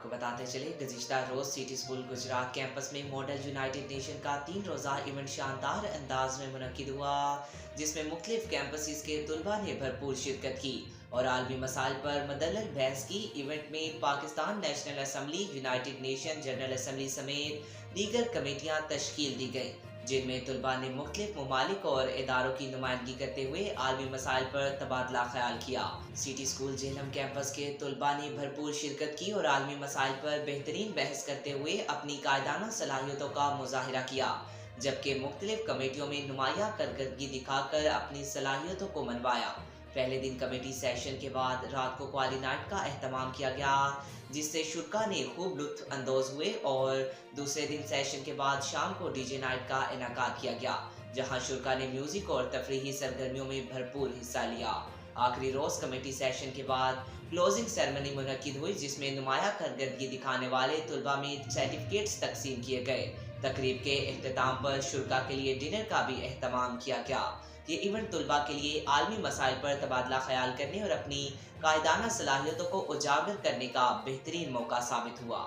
आपको बताते चले गुज़िश्ता रोज़ सिटी स्कूल गुजरात कैंपस में मॉडल यूनाइटेड नेशन का 3 रोज़ा इवेंट शानदार अंदाज में मुनक्किद हुआ, जिसमें मुख्तलिफ कैंपसेस के तलबा ने भरपूर शिरकत की और आलमी मसाइल पर मुदल्लल बहस की। इवेंट में Pakistan national assembly, United nation general assembly समेत दीगर कमेटियाँ तश्कील दी गईं, जिनमें तलबा ने मुख्तलिफ ममालिक और इदारों की नुमाइंदगी करते हुए आलमी मसाइल पर तबादला ख्याल किया। सिटी स्कूल जेहलम कैंपस के तलबा ने भरपूर शिरकत की और आलमी मसाइल पर बेहतरीन बहस करते हुए अपनी कायदाना सलाहियतों का मुजाहिरा किया, जबकि मुख्तलिफ कमेटियों में नुमाया कारकर्दगी दिखाकर अपनी सलाहियतों को मनवाया। पहले दिन कमेटी सेशन के बाद रात को क्वाली नाइट का एहतमाम किया गया, जिससे शुरा ने खूब लुत्फ अंदोज हुए, और दूसरे दिन सेशन के बाद शाम को डीजे नाइट का इनेकाद किया गया, जहां शुरा ने म्यूजिक और तफरीही सरगर्मियों में भरपूर हिस्सा लिया। आखिरी रोज कमेटी सेशन के बाद क्लोजिंग सेरेमनी मुनक्किद हुई, जिसमें नुमाया कारकर्दगी दिखाने वाले तलबा में सर्टिफिकेट्स तकसीम किए गए। तकरीब के अख्ताम पर शुरा के लिए डिनर का भी एहतमाम किया गया। ये इवेंट तलबा के लिए आलमी मसाइल पर तबादला ख्याल करने और अपनी कायदाना सलाहियतों को उजागर करने का बेहतरीन मौका साबित हुआ।